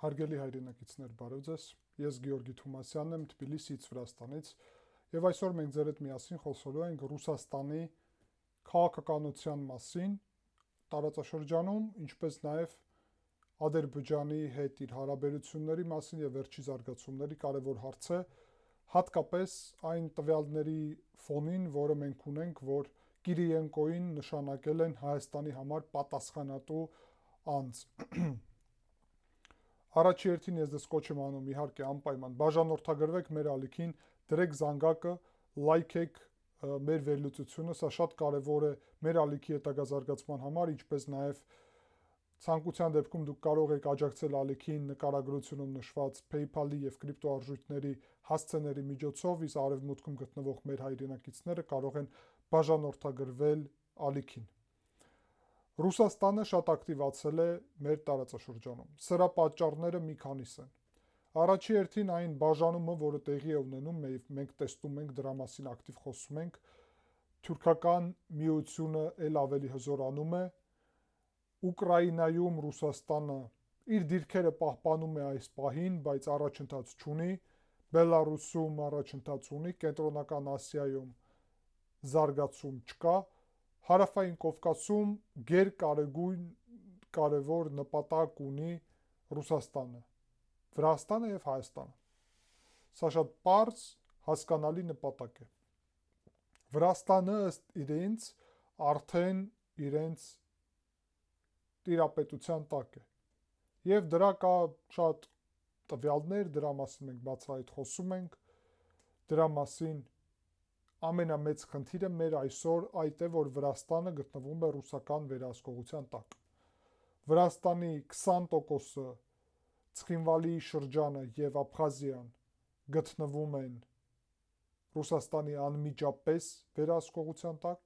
Հարգելի հայրենակիցներ, բարև ձեզ։ Ես Գեորգի Թումասյանն եմ Թբիլիսիից, Վրաստանից, եւ այսօր մենք ձեր հետ միասին խոսելու ենք Ռուսաստանի քաղաքականության մասին տարածաշրջանում, ինչպես նաեւ Ադրբեջանի հետ իր հարաբերությունների մասին եւ վերջի զարգացումների կարևոր հարց է, հատկապես այն տվյալների ֆոնին, որը մենք ունենք, որ Կիրիենկոին նշանակել են Հայաստանի համար պատասխանատու անձ։ Առաջի հերթին ես դες կոչ եմ անում իհարկե անպայման բաժանորդագրվեք մեր ալիքին, դրեք զանգակը, լայքեք մեր վերլուծությունը, սա շատ կարևոր է մեր ալիքի հետագա զարգացման համար, ինչպես նաև ցանկության դեպքում դուք կարող եք աջակցել ալիքին նկարագրությունում նշված PayPal-ի եւ կրիպտոարժույթների հասցեների միջոցով, իսկ արևմուտքում գտնվող մեր հայրենակիցները կարող են բաժանորդագրվել ալիքին։ Ռուսաստանը շատ ակտիվացել է մեր տարածաշրջանում։ Սրա պատճառները մի քանիս են։ Առաջի հերթին այն բաժանումը, որը տեղի է ունենում, մենք տեսնում ենք, դրա մասին ակտիվ խոսում ենք, թուրքական միությունը ել ավելի հզորանում է, Ուկրաինայում Ռուսաստանը իր դիրքերը պահպանում է այս պահին, բայց առաջընթաց չունի, Բելարուսում առաջընթաց ունի, Կենտրոնական Ասիայում զարգացում չկա, Հարավային Կովկասում գերկարևոր կարևոր նպատակ ունի Ռուսաստանը, Վրաստանը եւ Հայաստանը։ Սա շատ պարզ հասկանալի նպատակ է։ Վրաստանը ըստ իրենց արդեն իրենց տիրապետության տակ է։ Եվ դրա կա շատ տվյալներ, դրա մասին մենք բացահայտ խոսում ենք, դրա մասին ամենամեծ խնդիրը մեր այսօր այդ է, որ Վրաստանը գտնվում է ռուսական վերահսկողության տակ։ Վրաստանի 20%-ը Ցխինվալի շրջանը եւ Աբխազիան գտնվում են Ռուսաստանի անմիջապես վերահսկողության տակ,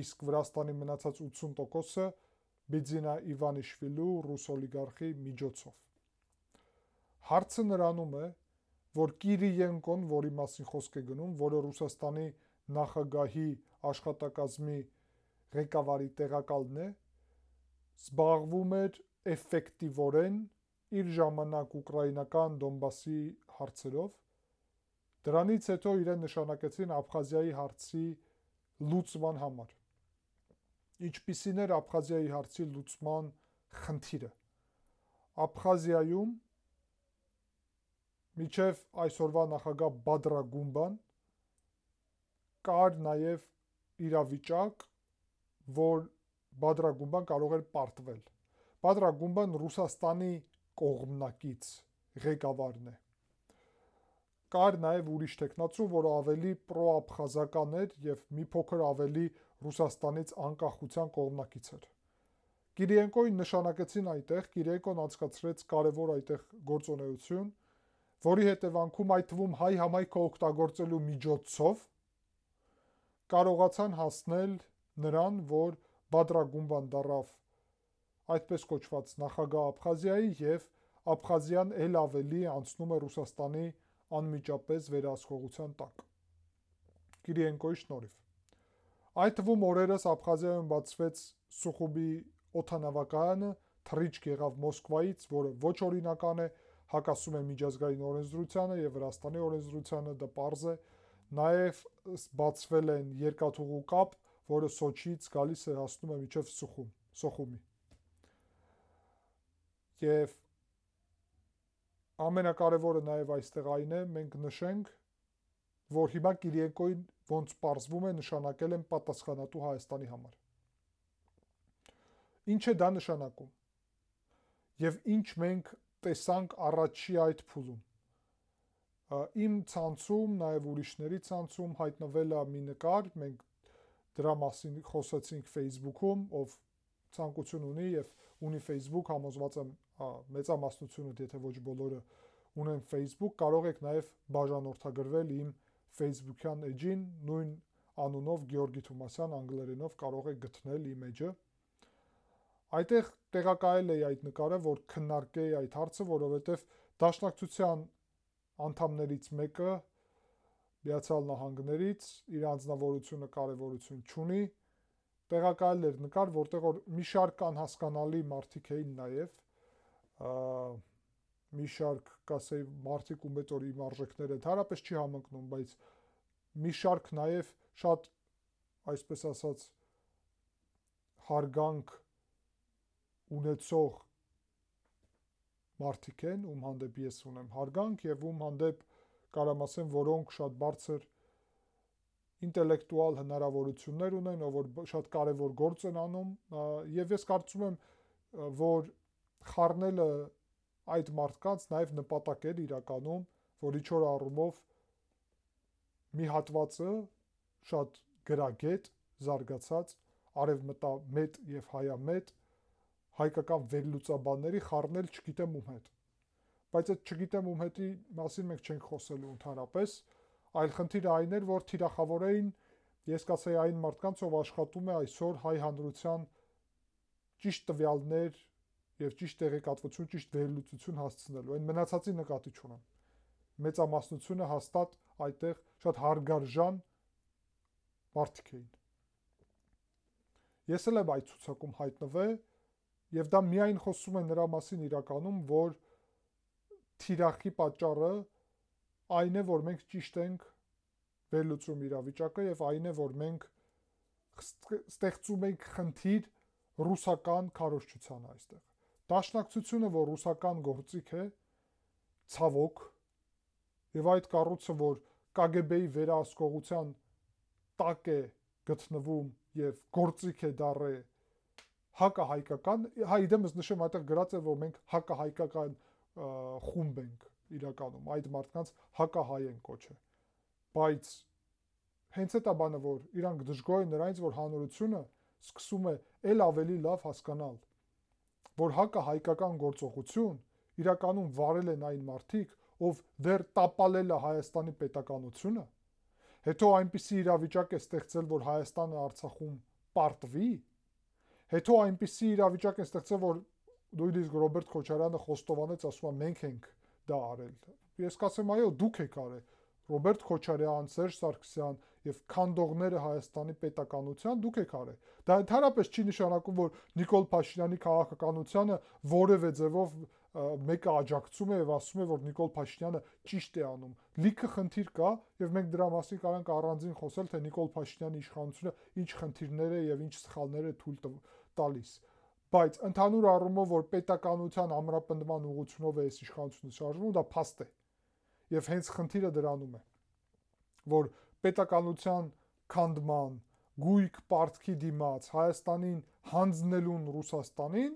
իսկ Վրաստանի մնացած 80%-ը Բիձինա Իվանիշվիլու ռուս օլիգարխի միջոցով։ Հարցը նրանում է, որ Կիրիենկոն, որի մասին խոսք է գնում, որը Ռուսաստանի նախագահի աշխատակազմի ղեկավարի տեղակալն է, զբաղվում էր էֆեկտիվորեն իր ժամանակ ուկրաինական Դոնբասի հարցերով, դրանից հետո իրեն նշանակեցին Աբխազիայի հարցի լուծման համար։ Ինչպիսին էր Աբխազիայի հարցի լուծման խնդիրը։ Աբխազիայում միջև այսօրվա նախագահ Բադրագումբան կար նաև իրավիճակ, որ Բադրագումբան կարող էր պարտվել։ Բադրագումբան Ռուսաստանի կողմնակից ղեկավարն է։ Կար նաև ուրիշ տեխնացու, որը ավելի պրոաբխազական էր եւ մի փոքր ավելի Ռուսաստանից անկախության կողմնակից էր։ Կիրիենկոին նշանակեցին այնտեղ, Կիրիենկոն անցկացրեց կարևոր այդտեղ գործունեություն, որի հետևանքում այդ թվում հայ համայնքը օգտագործելու միջոցով կարողացան հասնել նրան, որ Բադրագումբան դառավ այդպես կոչված նախագահ Աբխազիայի եւ Աբխազիան ել ավելի անցնում է Ռուսաստանի անմիջապես վերահսկողության տակ։ Կիրիենկոյի շնորհիվ։ Այդ թվում օրերս Աբխազիայում բացվեց Սուխումբի օդանավակայանը, թռիչք եղավ Մոսկվայից, որը ոչ օրինական է, հակասում է միջազգային օրենսդրությանը եւ Վրաստանի օրենսդրությանը, դա պարզ է, նաեւ բացվել են երկաթուղու կապ, որը Սոչիից գալիս է հասնում է մինչև Սոխումի։ Եվ ամենակարևորը նաեւ այստեղ այն է, մենք նշենք, որ հիմա Կիրիենկոին ոնց պարզվում է նշանակել են պատասխանատու Հայաստանի համար։ Ինչ է դա նշանակում։ Եվ ինչ մենք տեսանք առաջի այդ փուլում։ Իմ ցանցում, նաև ուրիշների ցանցում հայտնվել է մի նկար, մենք դրա մասին խոսեցինք Facebook-ում, ով ցանկություն ունի եւ ունի Facebook, համոզված եմ մեծամասնությունը, եթե ոչ բոլորը ունեն Facebook, կարող եք նաև բաժանորդագրվել իմ Facebook-յան էջին, նույն անունով Գեորգի Թումասյան անգլերենով կարող եք գտնել իմ էջը։ Այդտեղ տեղակայել էի այդ նկարը, որ քննարկեի այդ հարցը, որովհետև Դաշնակցության անդամներից մեկը Միացյալ Նահանգներից իր անձնավորությունը կարևորություն չունի, տեղակայել էր նկար, որտեղ որ մի շարք անհասկանալի մարդիկ էին նաև, մի շարք, կասեի, մարդիկ ու մեծ որ իմ արժեքները ընդհանրապես չի համընկնում, բայց մի շարք նաև շատ, այսպես ասած, հարգանք ունեցող մարդիկ են, ում հանդեպ ես ունեմ հարգանք եւ ում հանդեպ կարամ ասեմ, որոնք շատ բարձր ինտելեկտուալ հնարավորություններ ունեն, որ շատ կարևոր գործ են անում եւ ես կարծում եմ, որ խառնելը այդ մարդկանց նաև նպատակ էր իրականում, որ ինչ-որ առումով մի հատվածը շատ գրագետ, զարգացած, արևմտամետ եւ հայամետ հայկական վերլուծաբանների խառնել չգիտեմ ում հետ։ Բայց այդ չգիտեմ ում հետի մասին մենք չենք խոսելու ընդհանրապես, այլ խնդիրը այն էր, որ թիրախավորեին, ես կասեի այն մարդկանց, ով աշխատում է այսօր հայ հանրության ճիշտ տվյալներ եւ ճիշտ տեղեկատվություն, ճիշտ վերլուծություն հասցնելու։ Այն մնացածի նկատի չունեմ։ Մեծամասնությունը հաստատ այդտեղ շատ հարգարժան մարդիկ էին։ Ես էլ եմ այդ ցուցակում հայտնվել եւ դա միայն խոսում է նրա մասին իրականում, որ թիրախի պատճառը այն է, որ մենք ճիշտ ենք վերլուծում իրավիճակը եւ այն է, որ մենք ստեղծում ենք խնդիր ռուսական քարոզչությանը այստեղ։ Դաշնակցությունը, որ ռուսական գործիք է, ցավոք, եւ այդ կառույցը, որ KGB-ի վերահսկողության տակ է գտնվում եւ գործիք է դառել հակահայկական, իդեմս նշեմ այդտեղ գրած է, որ մենք հակահայկական խումբ ենք իրականում, այդ մարդկանց հակահայ են կոչել։ Բայց հենց այդ է բանը, որ իրանք դժգոհ են նրանից, որ հանրությունը սկսում է ել ավելի լավ հասկանալ, որ հակահայկական գործողություն իրականում վարել են այն մարդիկ, ով դեռ տապալել է Հայաստանի պետականությունը, հետո այնպիսի իրավիճակ է ստեղծել, որ Հայաստանը Արցախում պարտվի, հետո այնպիսի իրավիճակ է ստեղծել, որ նույնիսկ Ռոբերտ Քոչարյանը խոստովանեց, ասում է մենք ենք դա արել։ Ես կասեմ, այո, դուք եք արել։ Ռոբերտ Քոչարյան, Սերժ Սարգսյան եւ քանդողները Հայաստանի պետականության դուք եք արել։ Դա ընդհանրապես չի նշանակում, որ Նիկոլ Փաշինյանի քաղաքականությանը որևէ ձևով մեկը աջակցում է եւ ասում է, որ Նիկոլ Փաշինյանը ճիշտ է անում։ Լիքը խնդիր կա եւ մենք դրա մասին կարանք առանձին խոսել, թե Նիկոլ Փաշինյանի իշխանությունը ինչ խնդիրներ է եւ ինչ սխալներ է թույլ տալիս։ Բայց ընդհանուր առումով, որ պետականության ամրապնդման ուղղությունով է այս իշխանությունը շարժվում, դա փաստ է։ Եվ հենց խնդիրը դրանում է, որ պետականության քանդման, գույք պարտքի դիմաց Հայաստանին հանձնելուն Ռուսաստանին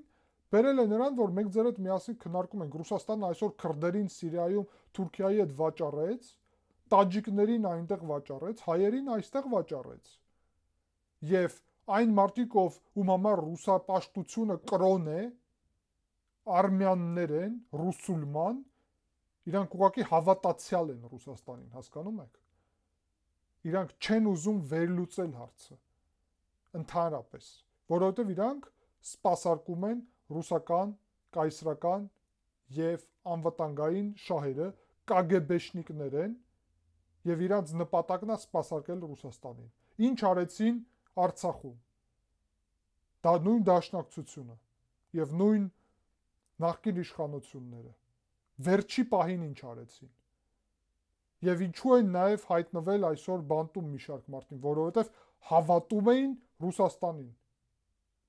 բերել է նրան, որ մենք ձեր հետ միասին քննարկում ենք։ Ռուսաստանն այսօր քրդերին Սիրիայում Թուրքիայի հետ վաճառեց, տաջիկներին այնտեղ վաճառեց, հայերին այստեղ վաճառեց։ Եվ այն մարդիկ, ում համար ռուսապաշտությունը կրոն է, արմյաններ են, ռուսուլման, իրանք ուղղակի հավատացյալ են Ռուսաստանին, հասկանում եք։ Իրանք չեն ուզում վերլուծել հարցը ընդհանրապես, որովհետև իրանք սպասարկում են ռուսական, կայսրական եւ անվտանգային շահերը, կագեբեշնիկներ են եւ իրանց նպատակն է սպասարկել Ռուսաստանին։ Ինչ արեցին Արցախում։ Դա նույն դաշնակցությունը եւ նույն նախկին իշխանությունները վերջի պահին ինչ արեցին։ Եվ ինչու են նաև հայտնվել այսօր բանտում մի շարք մարդիկ, որովհետև հավատում էին Ռուսաստանին։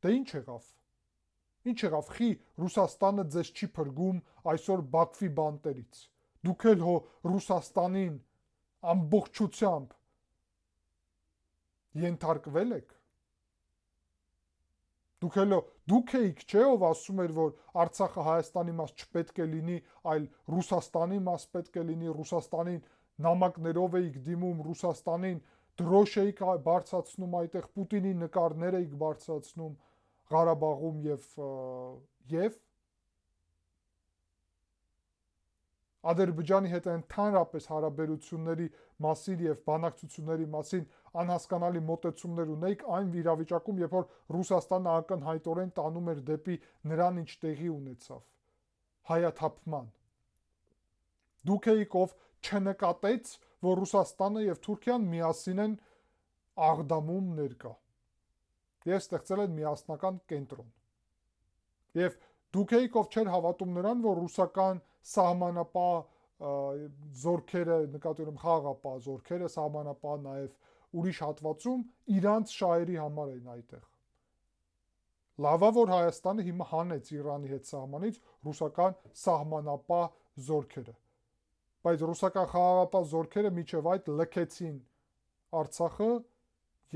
Դե ինչ եղավ։ Ինչ եղավ, խի Ռուսաստանը ձեզ չի փրկում այսօր Բաքվի բանտերից։ Դուք էլ հո Ռուսաստանին ամբողջությամբ ենթարկվել եք։ Դուք էիք, չէ, ով ասում էր, որ Արցախը Հայաստանի մաս չպետք է լինի, այլ Ռուսաստանի մաս պետք է լինի, Ռուսաստանին նամակներով էիք դիմում, Ռուսաստանին դրոշ էիք բարձրացնում այդտեղ, Պուտինի նկարներ էիք բարձրացնում Ղարաբաղում եւ Ադրբեջանի հետ ընդհանրապես հարաբերությունների մասին եւ բանակցությունների մասին անհասկանալի մոտեցումներ ունեիք այն իրավիճակում, երբ որ Ռուսաստանը ակնհայտորեն տանում էր դեպի նրան, ինչ տեղի ունեցավ հայաթափման։ Դուք եք ով չնկատեց, որ Ռուսաստանը եւ Թուրքիան միասին են Աղդամում ներկա։ Եվ ստեղծել են միասնական կենտրոն։ Եվ Դուք եք ով չէր հավատում նրան, որ ռուսական սահմանապահ զորքերը, նկատի ունեմ խաղաղապահ զորքերը, սահմանապահ նաև ուրիշ հատվածում իրանց շահերի համար են այդտեղ։ Լավա որ Հայաստանը հիմա հանեց Իրանի հետ սահմանից ռուսական սահմանապահ զորքերը, բայց ռուսական խաղաղապահ զորքերը միջև այդ լքեցին Արցախը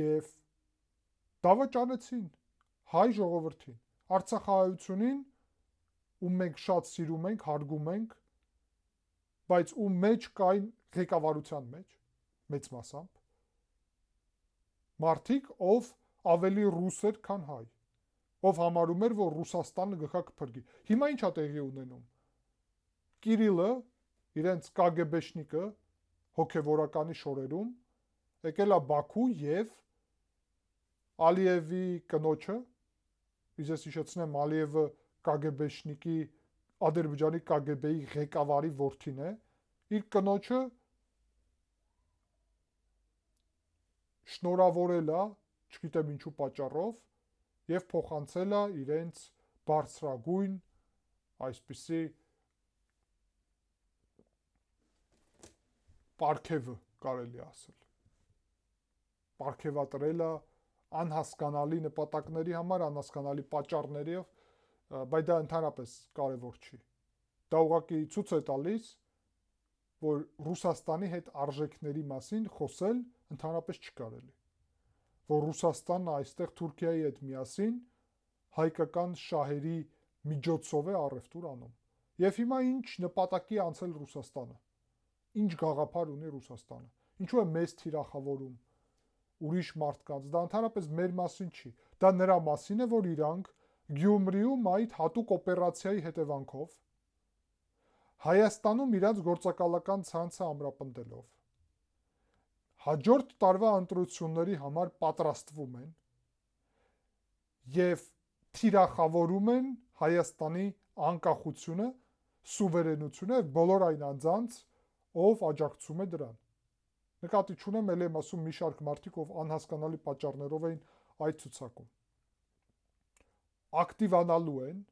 եւ դավաճանեցին հայ ժողովրդին, արցախահայությունին, ում մենք շատ սիրում ենք, հարգում ենք, բայց ում մեջ կային ղեկավարության մեջ մեծ մասամբ մարդիկ, ով ավելի ռուս էր, քան հայ, ով համարում էր, որ Ռուսաստանը գխա կփրկի։ Հիմա ի՞նչ է տեղի ունենում։ Կիրիլը, իրենց կագեբեշնիկը հոգևորականի շորերում եկել է Բաքու եւ Ալիևի կնոջը, ես հիշեցնեմ, Ալիևը կագեբեշնիկի Ադրբեջանի կագեբեի ղեկավարի որդին է, իր կնոջը շնորհավորել է, չգիտեմ ինչու պատճառով, եւ փոխանցել է իրենց բարձրագույն այսպիսի պարգևը, կարելի ասել։ Պարգևատրել է անհասկանալի նպատակների համար, անհասկանալի պատճառներով, բայց դա ընդհանրապես կարևոր չի։ Դա ուղղակի ցույց է տալիս, որ Ռուսաստանի հետ արժեքների մասին խոսել ընդհանրապես չկարելի։ Որ Ռուսաստանը այստեղ Թուրքիայի հետ միասին հայկական շահերի միջոցով է առևտուր անում։ Եվ հիմա ինչ նպատակի անցել Ռուսաստանը։ Ինչ գաղափար ունի Ռուսաստանը։ Ինչու է մեզ թիրախավորում ուրիշ մարդկանց, դա ընդհանրապես մեր մասին չի։ Դա նրա մասին է, որ իրանք Գյումրիում այդ հատուկ օպերացիայի հետևանքով Հայաստանում իրանց գործակալական ցանցը ամրապնդելով հաջորդ տարվա ընտրությունների համար պատրաստվում են եւ թիրախավորում են Հայաստանի անկախությունը, սուվերենությունը եւ բոլոր այն անձանց, ով աջակցում է դրան։ Նկատի չունեմ, ել եմ ասում, մի շարք մարդիկ, ով անհասկանալի պատճառներով էին այդ ցուցակում։ Ակտիվանալու են,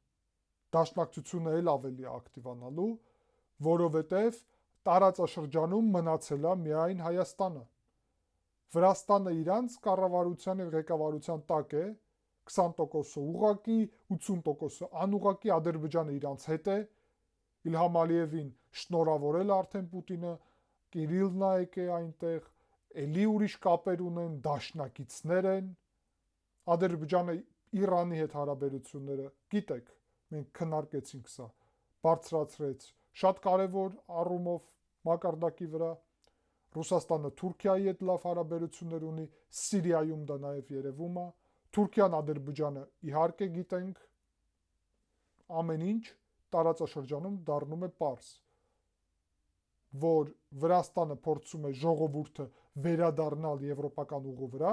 դաշնակցությունը էլ ավելի ակտիվանալու, որովհետև տարածաշրջանում մնացել է միայն Հայաստանը։ Վրաստանը իրանց կառավարության եւ ղեկավարության տակ է, 20%-ը ուղղակի, 80%-ը անուղղակի Ադրբեջանը իրանց հետ է, Իլհամ Ալիևին շնորհավորել է արդեն Պուտինը, Կիրիլն է եկել այնտեղ, էլի ուրիշ կապեր ունեն, դաշնակիցներ են, Ադրբեջանը Իրանի հետ հարաբերությունները, գիտեք, մենք քննարկեցինք սա, բարձրացրեց շատ կարևոր առումով մակարդակի վրա, Ռուսաստանը Թուրքիայի հետ լավ հարաբերություններ ունի, Սիրիայում դա նաև երևում է, Թուրքիան, Ադրբեջանը իհարկե գիտենք, ամեն ինչ տարածաշրջանում դառնում է պարզ, որ Վրաստանը փորձում է ժողովուրդը վերադառնալ եվրոպական ուղու վրա,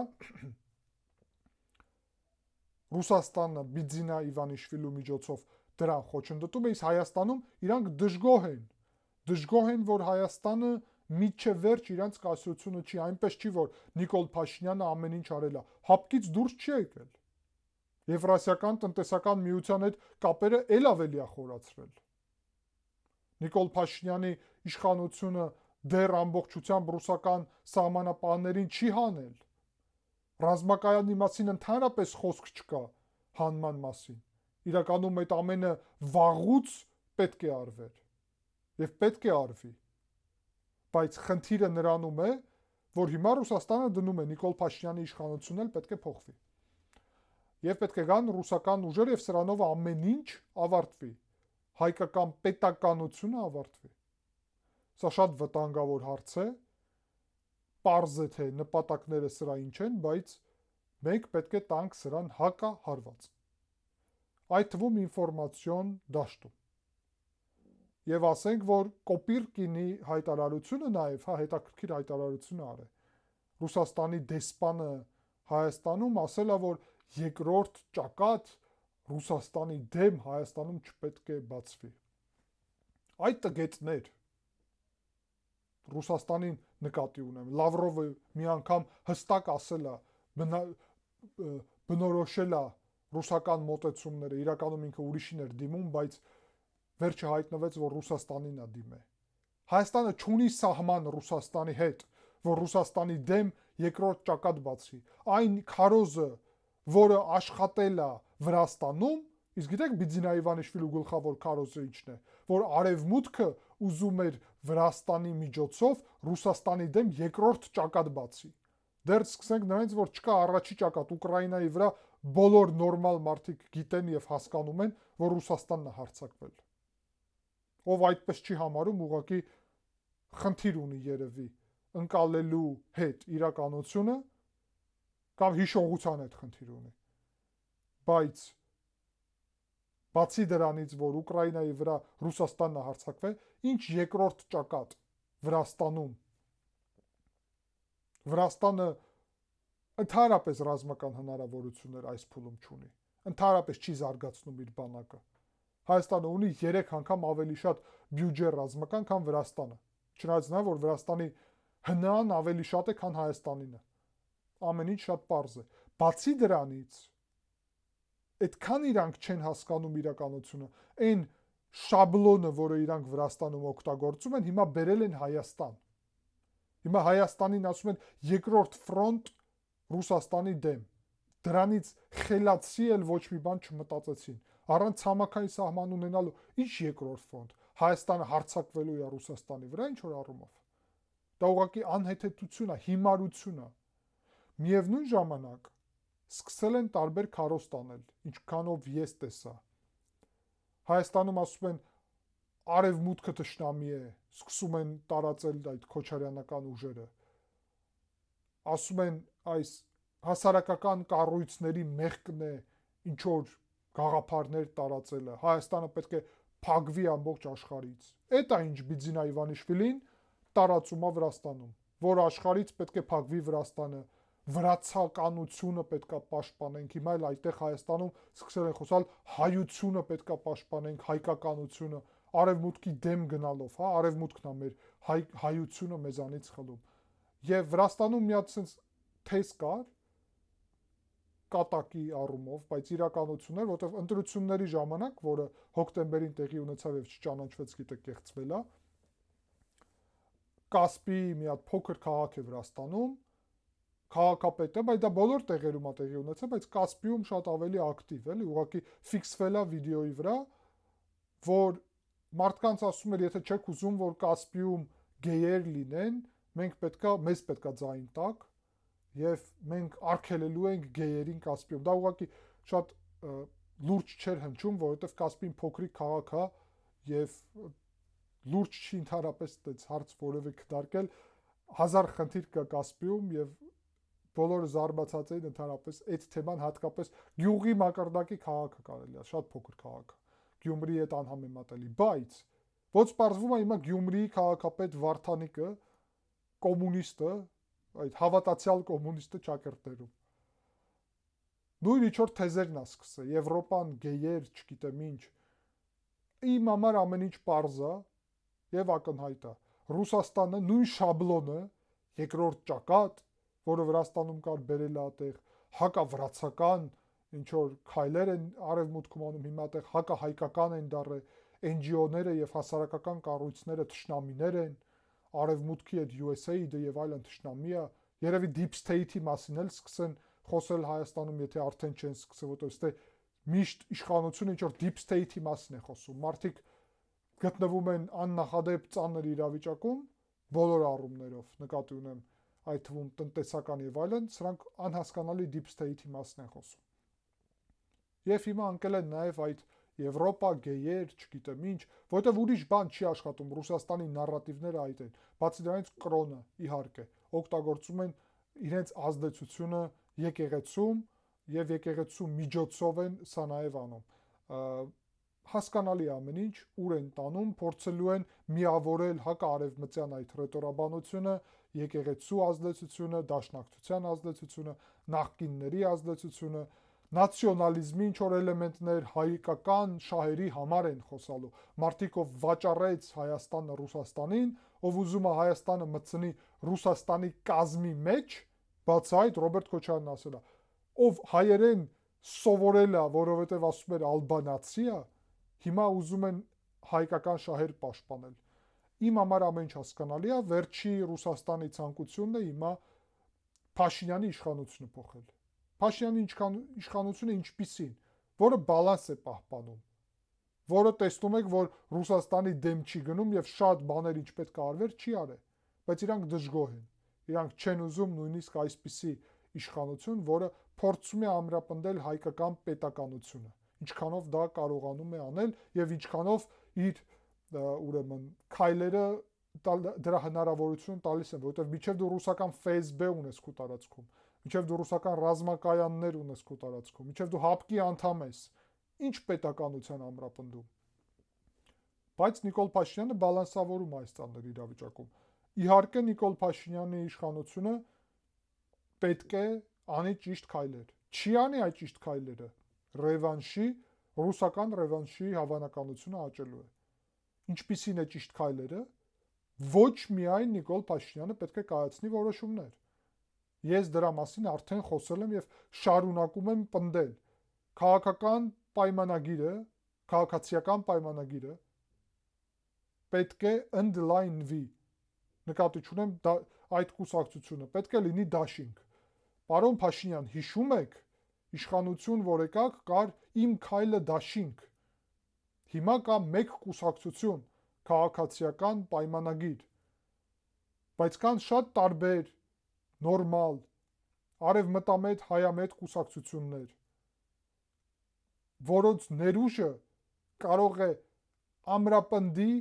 Ռուսաստանը Բիձինա Իվանիշվիլու միջոցով դրան խոչընդոտում է, իսկ Հայաստանում իրանք դժգոհ են, որ Հայաստանը միջև վերջ իրանց կայսրությունը չի, այնպես չի, որ Նիկոլ Փաշինյանը ամեն ինչ արել է, հապկից դուրս չի եկել։ Եվրասիական տնտեսական միության հետ կապերը էլ ավելի է խորացրել։ Նիկոլ Փաշինյանի իշխանությունը դեռ ամբողջությամբ ռուսական սահմանապահներին չի հանել։ Ռազմակայանի մասին ընդհանրապես խոսք չկա հանման մասին։ Իրականում այդ ամենը վաղուց պետք է արվեր եւ պետք է արվի։ Բայց խնդիրը նրանում է, որ հիմա Ռուսաստանը դնում է Նիկոլ Փաշինյանի իշխանությունն էլ պետք է փոխվի։ Եվ պետք է գան ռուսական ուժեր եւ սրանով ամեն ինչ ավարտվի։ Հայկական պետականությունը ավարտվի։ Սա շատ վտանգավոր հարց է։ Պարզ է, թե նպատակները սրա ինչ են, բայց մենք պետք է տանք սրան հակահարված։ Այդ թվում ինֆորմացիոն դաշտում։ Եվ ասենք, որ Կոպիրկինի հայտարարությունը նաև, հետաքրքիր հայտարարություն արել։ Ռուսաստանի դեսպանը Հայաստանում ասել է, որ երկրորդ ճակատ Ռուսաստանի դեմ Հայաստանում չպետք է բացվի։ Այդ տգետներ Ռուսաստանին նկատի ունեմ։ Լավրովը մի անգամ հստակ ասել է, բնորոշել է ռուսական մոտեցումները, իրականում ինքը ուրիշին էր դիմում, բայց վերջը հայտնվեց, որ Ռուսաստանին է դիմե։ Հայաստանը չունի սահման Ռուսաստանի հետ, որ Ռուսաստանի դեմ երկրորդ ճակատ բացի։ Այն քարոզը, որը աշխատել է Վրաստանում, իսկ գիտեք Բիձինա Իվանիշվիլու գլխավոր քարոզը ինչն է, որ արևմուտքը ուզում էր Վրաստանի միջոցով Ռուսաստանի դեմ երկրորդ ճակատ բացի։ Դեռ սկսենք նրանից, որ չկա առաջի ճակատ Ուկրաինայի վրա, բոլոր նորմալ մարդիկ գիտեն եւ հասկանում են, որ Ռուսաստանն է հարձակվել։ Ով այդպես չի համարում, ուղղակի խնդիր ունի երևի ընկալելու հետ իրականությունը կամ հիշողության հետ խնդիր ունի։ Բայց բացի դրանից, որ Ուկրաինայի վրա Ռուսաստանն է հարձակվել, ինչ երկրորդ ճակատ Վրաստանում։ Վրաստանը ընդհանրապես ռազմական հնարավորություններ այս փուլում չունի։ Ընդհանրապես չի զարգացնում իր բանակը։ Հայաստանը ունի 3 անգամ ավելի շատ բյուջե ռազմական, քան Վրաստանը։ Չնայած նա, որ Վրաստանի ՀՆԱ-ն ավելի շատ է, քան Հայաստանինը։ Ամեն ինչ շատ պարզ է։ Բացի դրանից, այդքան իրանք չեն հասկանում իրականությունը, այն շաբլոնը, որը իրանք Վրաստանում օգտագործում են, հիմա բերել են Հայաստան։ Հիմա Հայաստանին ասում են երկրորդ ֆրոնտ Ռուսաստանի դեմ։ Դրանից խելացի էլ ոչ մի բան չմտածեցին։ Առանց ցամաքային սահման ունենալու ինչ երկրորդ ֆրոնտ։ Հայաստանը հարձակվելու է Ռուսաստանի վրա ինչ որ առումով։ Դա ուղղակի անհեթեթություն է, հիմարություն է։ Միևնույն ժամանակ սկսել են տարբեր քարոզ տանել, ինչքանով ես տեսա։ Հայաստանում ասում են արևմուտքը թշնամի է, սկսում են տարածել այդ քոչարյանական ուժերը։ Ասում են այս հասարակական կառույցների մեղքն է ինչ որ գաղափարներ տարածելը։ Հայաստանը պետք է փակվի ամբողջ աշխարհից։ Էդ է ինչ Բիձինա Իվանիշվիլին տարածում է Վրաստանում, որ աշխարհից պետք է փակվի Վրաստանը, վրացականությունը պետք է պաշտպանենք։ Հիմա էլ այդտեղ Հայաստանում սկսել են խոսալ հայությունը պետք է պաշտպանենք, հայկականությունը, արևմուտքի դեմ գնալով, հա, արևմուտքն է մեր հայությունը մեզանից խլում։ Եվ Վրաստանում մի հատ sense թեզ կար կատակի առումով, բայց իրականությունն էր, որտեղ ընտրությունների ժամանակ, որը հոկտեմբերին տեղի ունեցավ եւ չճանաչվեց, գիտեք, կեղծվել է, Կասպիի մի հատ փոքր քաղաք է Վրաստանում, քաղաքապետ է, բայց դա բոլոր տեղերում է տեղի ունեցել, բայց Կասպիում շատ ավելի ակտիվ էլի, ուղղակի ֆիքսվել է վիդեոյի վրա, որ մարդկանց ասում էր, եթե չեք ուզում, որ Կասպիում գեյեր լինեն, մեզ պետքա ձայն տակ, եւ մենք արգելելու ենք գեյերին Կասպիում։ Դա ուղղակի շատ լուրջ չէր հնչում, որովհետեւ Կասպին փոքրիկ քաղաք է եւ լուրջ չի ընդհանրապես այդպես հարց որևէ քննարկել, 1000 խնդիր կա Կասպիում եւ բոլորը զարմացած էին ընդհանրապես այդ թեման, հատկապես գյուղի մակարդակի քաղաքը կարելի է, շատ փոքր քաղաք է, Գյումրիի հետ անհամեմատելի, բայց ոնց պարզվում է հիմա Գյումրիի քաղաքապետ Վարդանիկը կոմունիստը, այդ հավատացյալ կոմունիստը ճակերտներում։ Նույն ինչ որ թեզերն է սկսել, Եվրոպան գեյեր, չգիտեմ ինչ։ Իմ համար ամեն ինչ պարզ է եւ ակնհայտ է։ Ռուսաստանը նույն շաբլոնը, երկրորդ ճակատ, որը Վրաստանում կար բերել է այդտեղ, հակավրացական ինչ որ քայլեր են արևմուտքում անում, հիմա այդտեղ հակահայկական են դառել, NGO-ները եւ հասարակական կառույցները թշնամիներ են, արևմուտքի այդ USAID-ը եւ այլն թշնամի է, երևի Deep State-ի մասին էլ սկսեն խոսել Հայաստանում, եթե արդեն չեն սկսել, որտեղ ստե միշտ իշխանությունը ինչ որ Deep State-ի մասին է խոսում։ Մարդիկ գտնվում են աննախադեպ ծանր իրավիճակում, բոլոր առումներով, նկատի ունեմ այդ թվում տնտեսական եւ այլն, սրանք անհասկանալի Deep State-ի մասին են խոսում։ Եվ հիմա ընկել են նաեւ այդ Եվրոպա, գեյեր, չգիտեմ ինչ, որովհետև ուրիշ բան չի աշխատում, Ռուսաստանի նարատիվները այդ են, բացի դրանից կրոնը, իհարկե, օգտագործում են իրենց ազդեցությունը եկեղեցում եւ եկեղեցու միջոցով են սա նաեւ անում։ Հասկանալի ամեն ինչ, ուր են տանում, փորձելու են միավորել հակաարևմտյան այդ ռետորաբանությունը, եկեղեցու ազդեցությունը, դաշնակցության ազդեցությունը, նախկինների ազդեցությունը, նացիոնալիզմի ինչ որ էլեմենտներ հայկական շահերի համար են խոսալու։ Մարդիկ ով վաճառեց Հայաստանը Ռուսաստանին, ով ուզում է Հայաստանը մտցնի Ռուսաստանի կազմի մեջ, բաց այդ Ռոբերտ Քոչարյանն ասել է, ով հայերեն սովորել է, որովհետև ասում էր ալբանացի է, հիմա ուզում են հայկական շահեր պաշտպանել։ Իմ համար ամեն ինչ հասկանալի է, վերջի Ռուսաստանի ցանկությունն է հիմա Փաշինյանի իշխանությունը փոխել։ Փաշինյանի իշխանությունը ինչպիսին, որը բալանս է պահպանում, որը տեսնում եք, որ Ռուսաստանի դեմ չի գնում եւ շատ բաներ ինչ պետք է արվեր չի արել, բայց իրանք դժգոհ են։ Իրանք չեն ուզում նույնիսկ այսպիսի իշխանություն, որը փորձում է ամրապնդել հայկական պետականությունը, ինչքանով դա կարողանում է անել եւ ինչքանով իր ուրեմն քայլերը դրա հնարավորություն տալիս են, որովհետև միջև դու ռուսական ՖՍԲ ունես քո տարածքում, միջև դու ռուսական ռազմակայաններ ունես քո տարածքում, միջև դու ՀԱՊԿ-ի անդամ ես, ինչ պետականության ամրապնդում։ Բայց Նիկոլ Փաշինյանը բալանսավորում է այս ծանր իրավիճակում։ Իհարկե Նիկոլ Փաշինյանի իշխանությունը պետք է անի ճիշտ քայլեր։ Չի անի այդ ճիշտ քայլերը, ռևանշի, ռուսական ռևանշի հավանականությունը աճելու է։ Ինչպիսին է ճիշտ քայլերը։ Ոչ միայն Նիկոլ Փաշինյանը պետք է կայացնի որոշումներ։ Ես դրա մասին արդեն խոսել եմ եւ շարունակում եմ պնդել։ Քաղաքական պայմանագիրը, քաղաքացիական պայմանագիրը պետք է ընդլայնվի։ Նկատի ունեմ այդ կուսակցությունը պետք է լինի դաշինք։ Պարոն Փաշինյան, հիշում եք, իշխանություն, որ եկաք, կար իմ քայլը դաշինք։ Հիմա կա մեկ կուսակցություն, քաղաքացիական պայմանագիր, բայց կան շատ տարբեր, նորմալ, արևմտամետ, հայամետ կուսակցություններ, որոնց ներուժը կարող է ամրապնդի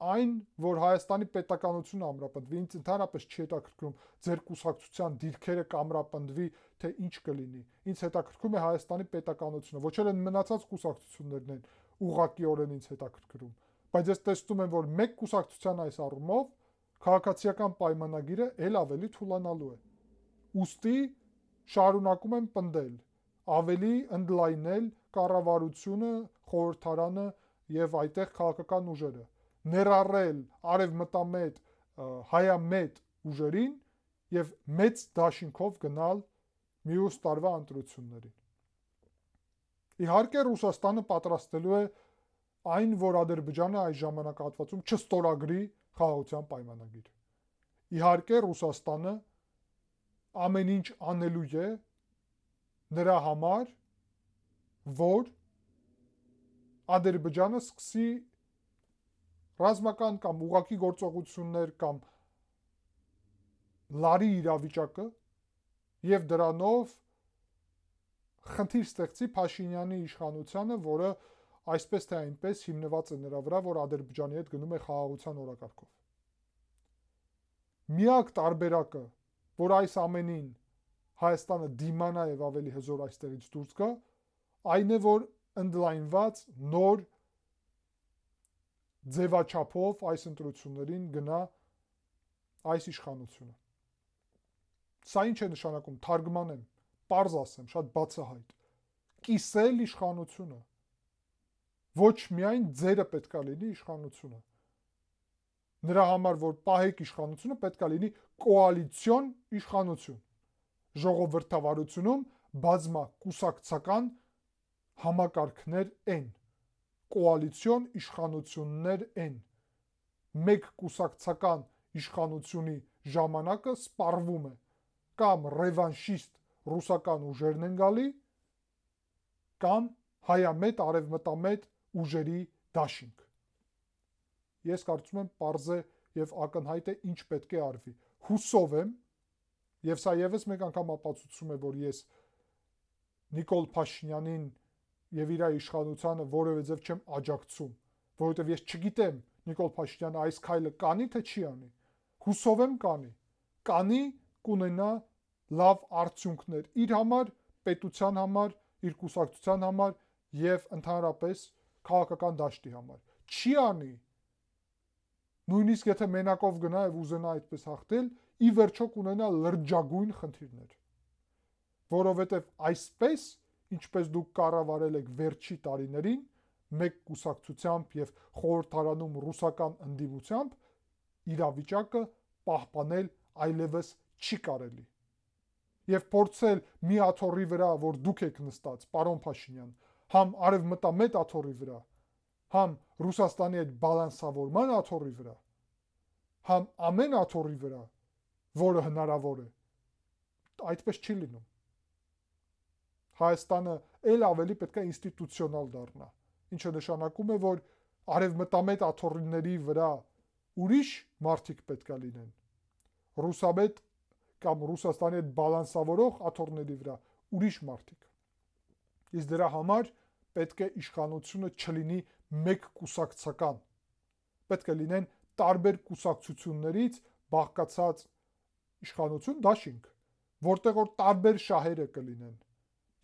այն, որ Հայաստանի պետականությունը ամրապնդվի, ինձ ընդհանրապես չի հետաքրքրում ձեր կուսակցության դիրքերը կամրապնդվի, թե ինչ կլինի։ Ինձ հետաքրքրում է Հայաստանի պետականությունը, ոչ էլ են մնացած կուսակցություններն են ուղղակիորեն ինձ հետաքրքրում։ Բայց ես տեսնում եմ, որ մեկ կուսակցության այս առումով քաղաքացիական պայմանագիրը ել ավելի թուլանալու է։ Ուստի շարունակում եմ պնդել, ավելի ընդլայնել կառավարությունը, խորհրդարանը եւ այդտեղ քաղաքական ուժերը, ներառել արևմտամետ, հայամետ ուժերին եւ մեծ դաշինքով գնալ մյուս տարվա ընտրություններին։ Իհարկե Ռուսաստանը պատրաստելու է այն, որ Ադրբեջանը այս ժամանակահատվածում չստորագրի խաղաղության պայմանագիր։ Իհարկե Ռուսաստանը ամեն ինչ անելու է նրա համար, որ Ադրբեջանը սկսի ռազմական կամ ուղղակի գործողություններ կամ լարի իրավիճակը եւ դրանով խնդիր ստեղծի Փաշինյանի իշխանությանը, որը այսպես թե այնպես հիմնված է նրա վրա, որ Ադրբեջանի հետ գնում է խաղաղության օրակարգով։ Միակ տարբերակը, որ այս ամենին Հայաստանը դիմանա եւ ավելի հզոր այստեղից դուրս գա, այն է, որ ընդլայնված նոր ձևաչափով այս ընտրություններին գնա այս իշխանությունը։ Սա ինչ է նշանակում, թարգմանեմ, պարզ ասեմ, շատ բացահայտ։ Կիսել իշխանությունը։ Ոչ միայն ձերը պետք է լինի իշխանությունը։ Նրա համար, որ պահեք իշխանությունը, պետք է լինի կոալիցիոն իշխանություն։ Ժողովրդավարությունում բազմակուսակցական համակարգներ են, կոալիցիոն իշխանություններ են։ Մեկ կուսակցական իշխանությունի ժամանակը սպառվում է, կամ ռևանշիստ ռուսական ուժերն են գալի, կամ հայամետ, արևմտամետ ուժերի դաշինք։ Ես կարծում եմ պարզ է եւ ակնհայտ է ինչ պետք է արվի։ Հուսով եմ, եւ սա եւս մեկ անգամ ապացուցում է, որ ես Նիկոլ Փաշինյանին եւ իր իշխանությանը որևէ ձև չեմ աջակցում, որովհետեւ ես չգիտեմ Նիկոլ Փաշինյանը այս քայլը կանի թե չի անի։ Հուսով եմ կանի։ Կանի, կունենա լավ արդյունքներ իր համար, պետության համար, իր կուսակցության համար եւ ընդհանրապես քաղաքական դաշտի համար։ Չի անի, նույնիսկ եթե մենակով գնա եւ ուզենա այդպես հաղթել, ի վերջո կունենա լրջագույն խնդիրներ, որովհետեւ այսպես, ինչպես դուք կառավարել եք վերջի տարիներին, մեկ կուսակցությամբ եւ խորհրդարանում ռուսական ընդդիմությամբ, իրավիճակը պահպանել այլևս չի կարելի։ եւ փորձել մի աթոռի վրա, որ դուք եք նստած, պարոն Փաշինյան, համ արևմտամետ աթոռի վրա, համ Ռուսաստանի այդ բալանսավորման աթոռի վրա, համ ամեն աթոռի վրա, որը հնարավոր է, այդպես չի լինում։ Հայաստանը ել ավելի պետք է ինստիտուցիոնալ դառնա, ինչը նշանակում է, որ արևմտամետ աթոռների վրա ուրիշ մարդիկ պետք է լինեն, ռուսաբետ կամ Ռուսաստանի այդ բալանսավորող աթոռների վրա ուրիշ մարդիկ։ Իսկ դրա համար պետք է իշխանությունը չլինի մեկ կուսակցական, պետք է լինեն տարբեր կուսակցություններից բաղկացած իշխանություն, դաշինք, որտեղ որ տարբեր շահերը կլինեն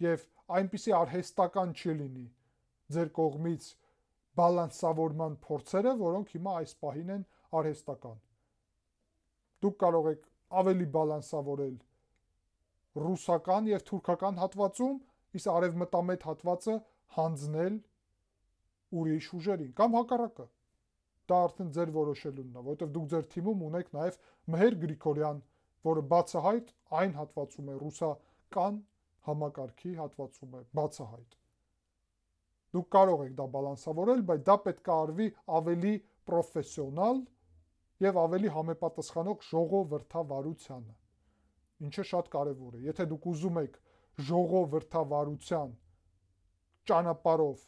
եւ այնպիսի արհեստական չլինի ձեր կողմից բալանսավորման փորձերը, որոնք հիմա այս պահին են արհեստական։ Դուք կարող եք ավելի բալանսավորել ռուսական եւ թուրքական հատվածում, իսկ արևմտամետ հատվածը հանձնել ուրիշ ուժերին կամ հակառակը։ Դա արդեն ձեր որոշելունն է, որովհետեւ դուք ձեր թիմում ունեք նաեւ Մհեր Գրիգորյան, որը բացահայտ այն հատվածում է ռուսական համակարգի հատվածում է բացահայտ։ Դուք կարող եք դա բալանսավորել, բայց դա պետք է արվի ավելի պրոֆեսիոնալ եւ ավելի համապատասխանող ժողովրդավարությանը, ինչը շատ կարեւոր է։ Եթե դուք ուզում եք ժողովրդավարության ճանապարհով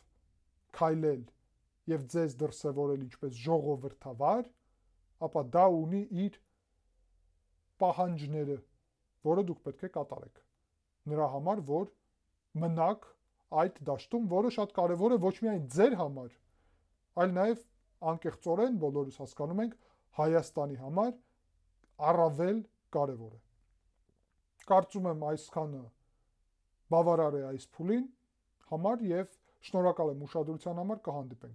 քայլել եւ ձեզ դրսեւորել ինչպես ժողովրդավար, ապա դա ունի իր պահանջները, որը դուք պետք է կատարեք։ Նրա համար, որ մնաք այդ դաշտում, որը շատ կարևոր է ոչ միայն ձեր համար, այլ նաեւ անկեղծորեն բոլորս հասկանում ենք Հայաստանի համար առավել կարևոր է։ Կարծում եմ այսքանը բավարար է այս փուլին համար եւ շնորհակալ եմ ուշադրության համար, կհանդիպենք։